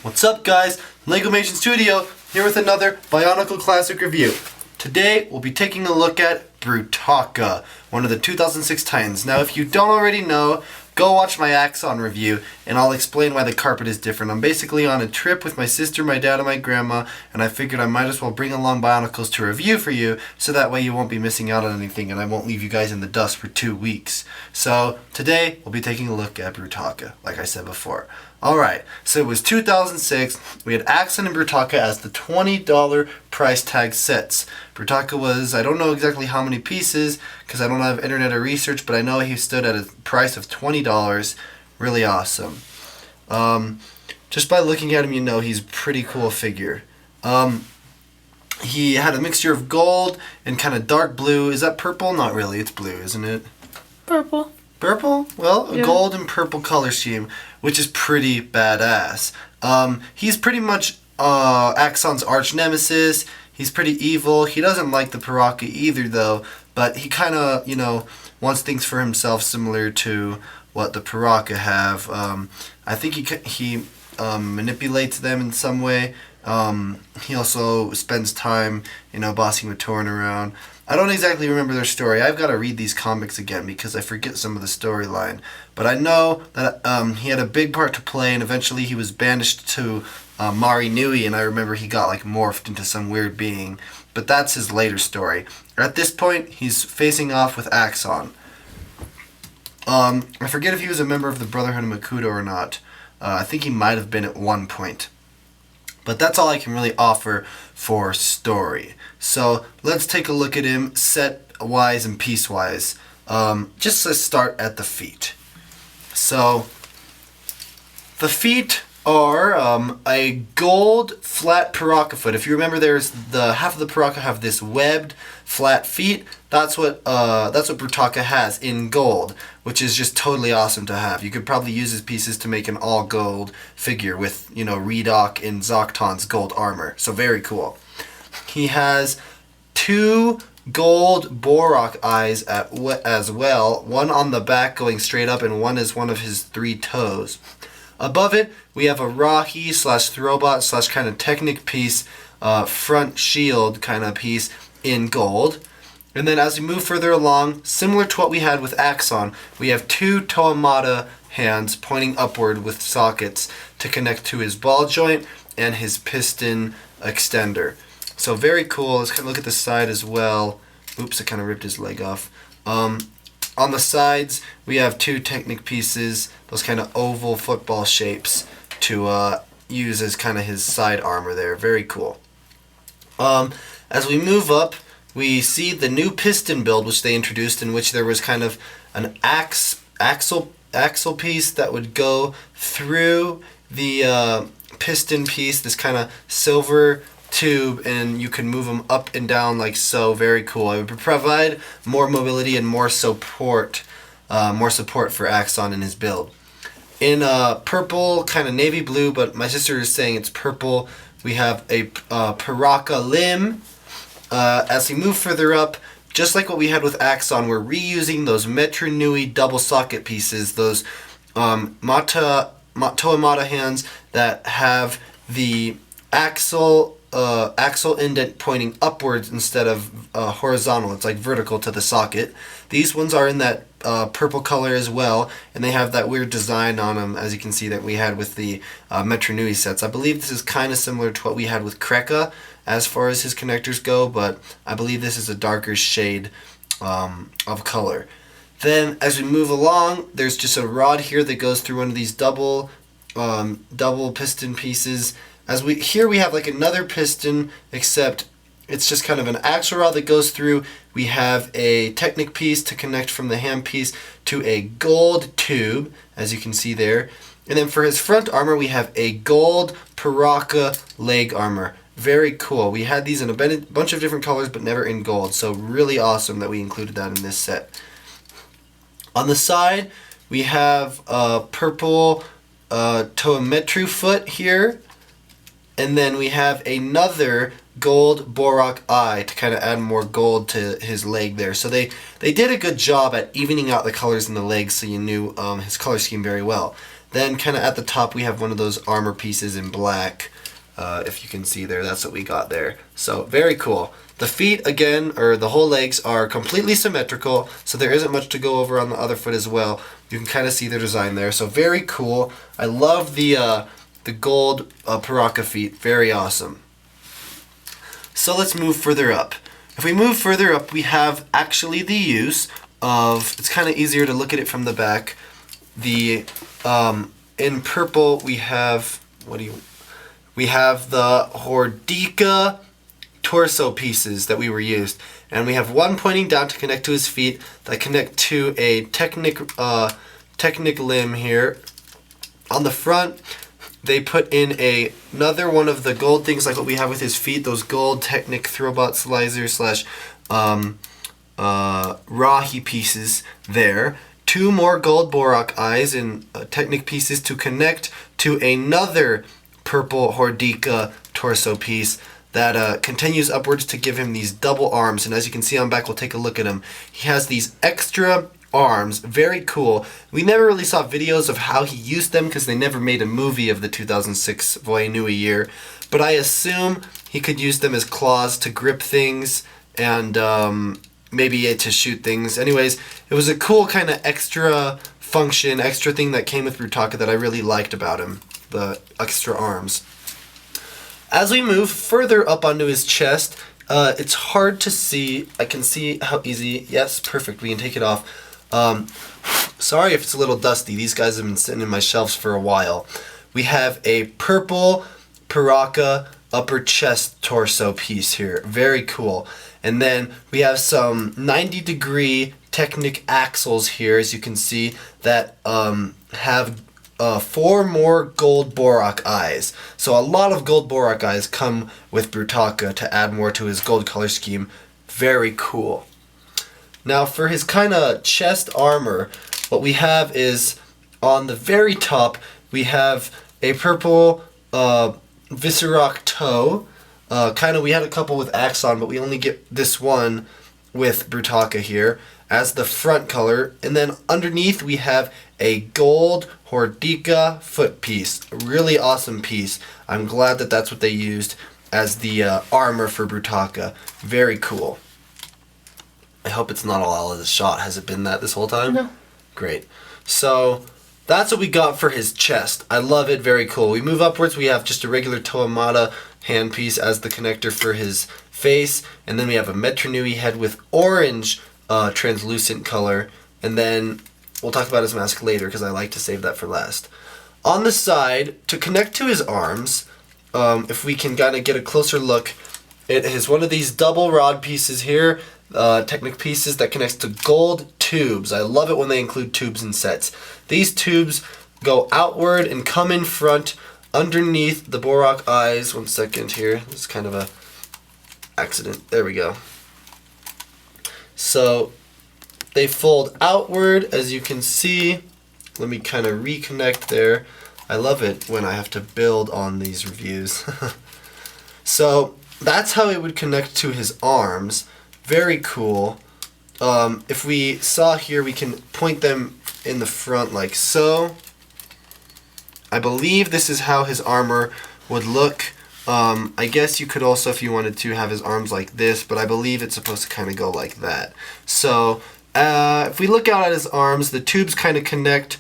What's up guys, LegomationStudio here with another Bionicle Classic review. Today we'll be taking a look at Brutaka, one of the 2006 Titans. Now if you don't already know, go watch my Axonn review and I'll explain why the carpet is different. I'm basically on a trip with my sister, my dad, and my grandma, and I figured I might as well bring along Bionicles to review for you so that way you won't be missing out on anything and I won't leave you guys in the dust for 2 weeks. So today we'll be taking a look at Brutaka, like I said before. Alright, so it was 2006, we had Axonn and Brutaka as the $20 price tag sets. Brutaka was, I don't know exactly how many pieces, because I don't have internet or research, but I know he stood at a price of $20. Really awesome. Just by looking at him, you know he's a pretty cool figure. He had a mixture of gold and kind of dark blue. Is that purple? Not really, it's blue, isn't it? Purple. Purple? Well, yeah. A gold and purple color scheme, which is pretty badass. He's pretty much Axonn's arch nemesis. He's pretty evil. He doesn't like the Piraka either, though, but he kind of, you know, wants things for himself similar to what the Piraka have. I think he manipulates them in some way. He also spends time, you know, bossing with Torn around. I don't exactly remember their story. I've got to read these comics again because I forget some of the storyline. But I know that he had a big part to play, and eventually he was banished to Voya Nui, and I remember he got like morphed into some weird being. But that's his later story. At this point, he's facing off with Axonn. I forget if he was a member of the Brotherhood of Makuta or not. I think he might have been at one point. But that's all I can really offer for story. So let's take a look at him set-wise and piece-wise. Just to start at the feet. So the feet are a gold flat Piraka foot. If you remember, there's the half of the Piraka have this webbed flat feet. That's what Brutaka has in gold, which is just totally awesome to have. You could probably use his pieces to make an all gold figure with, you know, Redok and Zocton's gold armor. So very cool. He has 2 gold Borok eyes as well. One on the back going straight up, and one is one of his 3 toes. Above it, we have a Rahi / Throwbot / kind of Technic piece, front shield kind of piece in gold. And then as we move further along, similar to what we had with Axonn, we have 2 Toamata hands pointing upward with sockets to connect to his ball joint and his piston extender. So very cool. Let's kind of look at the side as well. Oops, I kind of ripped his leg off. On the sides, we have 2 Technic pieces, those kind of oval football shapes to use as kind of his side armor there. Very cool. As we move up, we see the new piston build which they introduced, in which there was kind of an axle piece that would go through the piston piece, this kind of silver tube, and you can move them up and down like so. Very cool. It would provide more mobility and more support for Axonn in his build. In purple, kind of navy blue, but my sister is saying it's purple, we have a Piraka limb. As we move further up, just like what we had with Axonn, we're reusing those Metro Nui double socket pieces, those Toamata hands that have the axle indent pointing upwards instead of horizontal. It's like vertical to the socket. These ones are in that purple color as well, and they have that weird design on them, as you can see, that we had with the Metro Nui sets. I believe this is kind of similar to what we had with Kreka as far as his connectors go, but I believe this is a darker shade of color. Then as we move along, there's just a rod here that goes through one of these double piston pieces. Here we have like another piston, except it's just kind of an axle rod that goes through. We have a Technic piece to connect from the hand piece to a gold tube, as you can see there. And then for his front armor, we have a gold Piraka leg armor. Very cool. We had these in a bunch of different colors, but never in gold. So really awesome that we included that in this set. On the side, we have a purple Toametru foot here. And then we have another gold Borok eye to kind of add more gold to his leg there. So they did a good job at evening out the colors in the legs, so you knew his color scheme very well. Then kind of at the top we have one of those armor pieces in black. If you can see there, that's what we got there. So very cool. The feet, again, or the whole legs, are completely symmetrical, so there isn't much to go over on the other foot as well. You can kind of see the design there, so very cool. I love the gold Piraka feet, very awesome. So let's move further up. If we move further up, we have actually the use of, it's kind of easier to look at it from the back. In purple we have, we have the Hordika torso pieces that we were used, and we have one pointing down to connect to his feet that connect to a technic limb here. On the front they put in another one of the gold things like what we have with his feet, those gold Technic Throwbot Slicer slash Rahi pieces there. Two more gold Borak eyes and Technic pieces to connect to another purple Hordika torso piece that continues upwards to give him these double arms. And as you can see on back, we'll take a look at him. He has these extra arms, very cool. We never really saw videos of how he used them because they never made a movie of the 2006 Voya Nui year, but I assume he could use them as claws to grip things and maybe to shoot things. Anyways, it was a cool kind of extra function, extra thing that came with Brutaka that I really liked about him, the extra arms. As we move further up onto his chest, it's hard to see. I can see how easy. Yes, perfect. We can take it off. Sorry if it's a little dusty. These guys have been sitting in my shelves for a while. We have a purple Piraka upper chest torso piece here. Very cool. And then we have some 90-degree Technic axles here, as you can see, that have 4 more gold Borak eyes. So a lot of gold Borak eyes come with Brutaka to add more to his gold color scheme. Very cool. Now for his kind of chest armor, what we have is on the very top we have a purple Viscerock toe. We had a couple with Axonn, but we only get this one with Brutaka here as the front color. And then underneath we have a gold Hordika foot piece. A really awesome piece. I'm glad that that's what they used as the armor for Brutaka. Very cool. I hope it's not all out of the shot. Has it been that this whole time? No. Great. So that's what we got for his chest. I love it. Very cool. We move upwards. We have just a regular Toamata handpiece as the connector for his face. And then we have a Metronui head with orange translucent color. And then we'll talk about his mask later because I like to save that for last. On the side, to connect to his arms, if we can kind of get a closer look, it is one of these double rod pieces here, Technic pieces that connects to gold tubes. I love it when they include tubes in sets. These tubes go outward and come in front underneath the Borak eyes. 1 second here. This is kind of a accident. There we go. So they fold outward, as you can see. Let me kind of reconnect there. I love it when I have to build on these reviews. So that's how it would connect to his arms. Very cool. If we saw here, we can point them in the front like so. I believe this is how his armor would look. I guess you could also, if you wanted to, have his arms like this, but I believe it's supposed to kind of go like that. So if we look out at his arms, the tubes kind of connect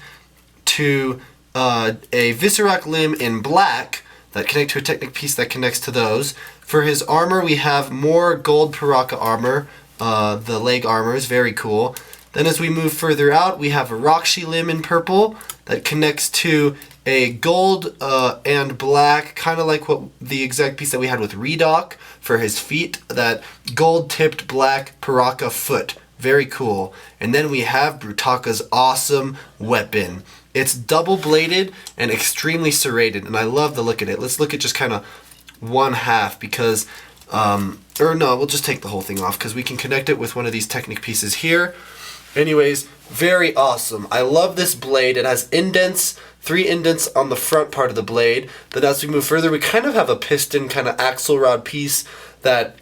to a Viscerock limb in black that connect to a Technic piece that connects to those. For his armor, we have more gold Piraka armor. The leg armor is very cool. Then as we move further out, we have a Rakshi limb in purple that connects to a gold and black, kind of like what the exact piece that we had with Redoc for his feet, that gold-tipped black Piraka foot. Very cool. And then we have Brutaka's awesome weapon. It's double-bladed and extremely serrated, and I love the look at it. Let's look at just kind of one half because, or no, we'll just take the whole thing off because we can connect it with one of these Technic pieces here. Anyways, very awesome. I love this blade. It has indents, 3 indents on the front part of the blade. Then as we move further, we kind of have a piston kind of axle rod piece that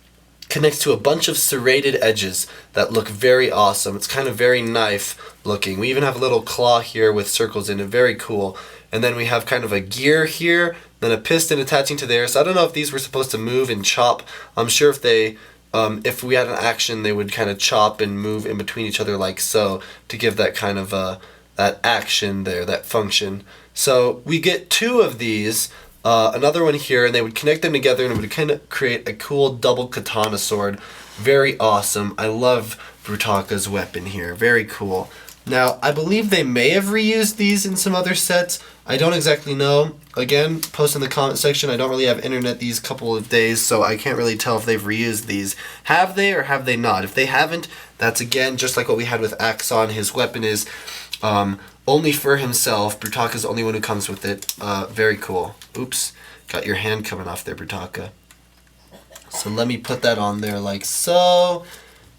connects to a bunch of serrated edges that look very awesome. It's kind of very knife looking. We even have a little claw here with circles in it. Very cool. and then we have kind of a gear here, then a piston attaching to there. So I don't know if these were supposed to move and chop. I'm sure if they, if we had an action, they would kind of chop and move in between each other like so to give that kind of that action there, that function. So we get 2 of these, another one here, and they would connect them together and it would kind of create a cool double katana sword. Very awesome. I love Brutaka's weapon here. Very cool. Now, I believe they may have reused these in some other sets. I don't exactly know. Again, post in the comment section. I don't really have internet these couple of days, so I can't really tell if they've reused these. Have they or have they not? If they haven't, that's again just like what we had with Axonn. His weapon is only for himself. Brutaka's the only one who comes with it. Very cool. Oops, got your hand coming off there, Brutaka. So let me put that on there like so.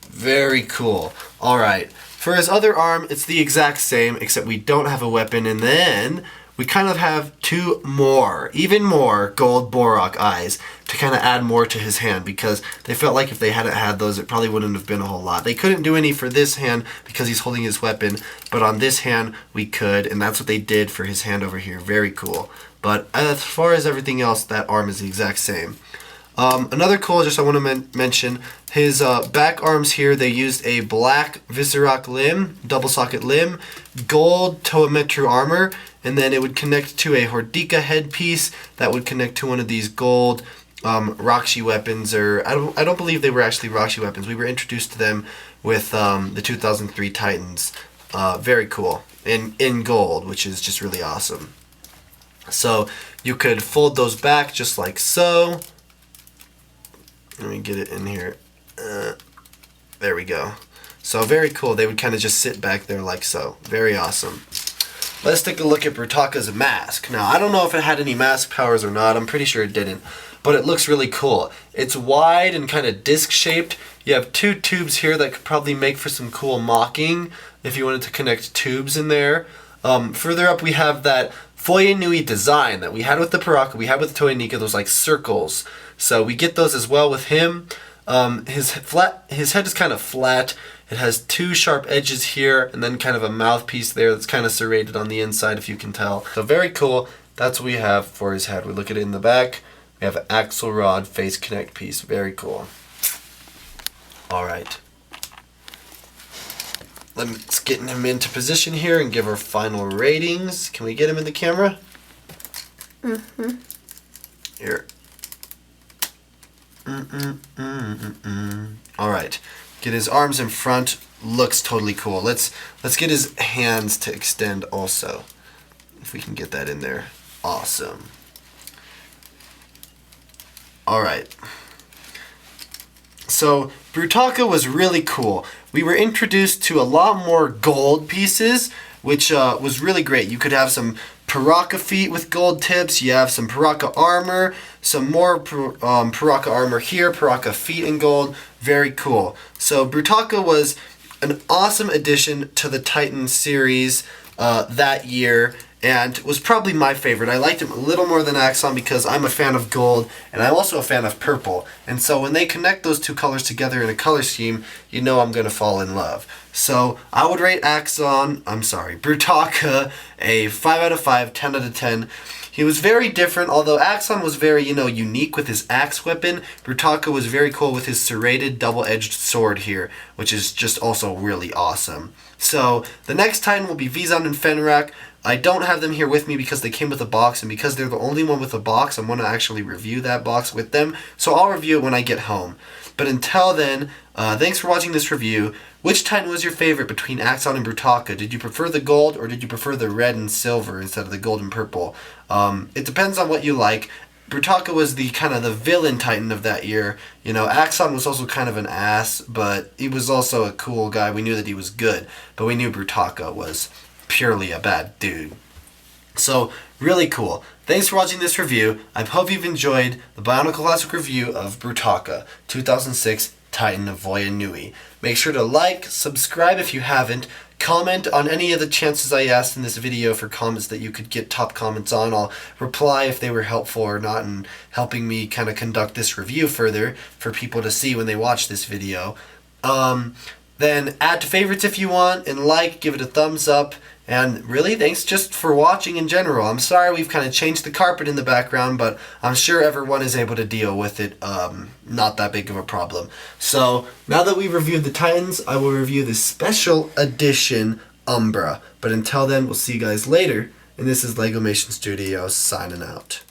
Very cool. Alright, for his other arm, it's the exact same, except we don't have a weapon, and then we kind of have 2 more, even more gold Borak eyes to kind of add more to his hand, because they felt like if they hadn't had those, it probably wouldn't have been a whole lot. They couldn't do any for this hand because he's holding his weapon, but on this hand, we could, and that's what they did for his hand over here. Very cool. But as far as everything else, that arm is the exact same. Another cool, just I want to mention, his back arms here, they used a black Viserak limb, double socket limb, gold Toametru armor, and then it would connect to a Hordika headpiece that would connect to one of these gold Rakshi weapons, or I don't believe they were actually Rakshi weapons. We were introduced to them with the 2003 Titans. Very cool. In gold, which is just really awesome. So you could fold those back just like so. Let me get it in here. There we go. So very cool. They would kind of just sit back there like so. Very awesome. Let's take a look at Brutaka's mask. Now, I don't know if it had any mask powers or not. I'm pretty sure it didn't. But it looks really cool. It's wide and kind of disc shaped. You have 2 tubes here that could probably make for some cool mocking if you wanted to connect tubes in there. Further up we have that Voya Nui design that we had with the Piraka, we had with the Toenika, those like circles. So we get those as well with him. His head is kind of flat. It has 2 sharp edges here and then kind of a mouthpiece there that's kind of serrated on the inside, if you can tell. So very cool. That's what we have for his head. We look at it in the back. We have an axle rod face connect piece. Very cool. Alright. Let's get him into position here and give our final ratings. Can we get him in the camera? Mm-hmm. Here. Alright. Get his arms in front. Looks totally cool. Let's get his hands to extend also. If we can get that in there. Awesome. Alright. So, Brutaka was really cool. We were introduced to a lot more gold pieces, which was really great. You could have some Piraka feet with gold tips. You have some Piraka armor, some more Piraka armor here, Piraka feet in gold. Very cool. So Brutaka was an awesome addition to the Titan series that year, and was probably my favorite. I liked him a little more than Axonn because I'm a fan of gold, and I'm also a fan of purple. And so when they connect those 2 colors together in a color scheme, you know I'm going to fall in love. So I would rate Brutaka a 5 out of 5, 10 out of 10. He was very different, although Axonn was very, unique with his axe weapon. Brutaka was very cool with his serrated double-edged sword here, which is just also really awesome. So the next Titan will be Vizon and Fenrak. I don't have them here with me because they came with a box, and because they're the only one with a box, I'm going to actually review that box with them. So I'll review it when I get home. But until then, thanks for watching this review. Which Titan was your favorite between Axonn and Brutaka? Did you prefer the gold, or did you prefer the red and silver instead of the gold and purple? It depends on what you like. Brutaka was the kind of the villain Titan of that year. Axonn was also kind of an ass, but he was also a cool guy. We knew that he was good, but we knew Brutaka was purely a bad dude. So, really cool. Thanks for watching this review. I hope you've enjoyed the Bionicle Classic review of Brutaka, 2006 Titan of Voya Nui. Make sure to like, subscribe if you haven't, comment on any of the chances I asked in this video for comments that you could get top comments on. I'll reply if they were helpful or not, and helping me kind of conduct this review further for people to see when they watch this video. Then add to favorites if you want, and give it a thumbs up, And really, thanks just for watching in general. I'm sorry we've kind of changed the carpet in the background, but I'm sure everyone is able to deal with it. Not that big of a problem. So now that we've reviewed the Titans, I will review the special edition Umbra. But until then, we'll see you guys later. And this is LegomationStudio signing out.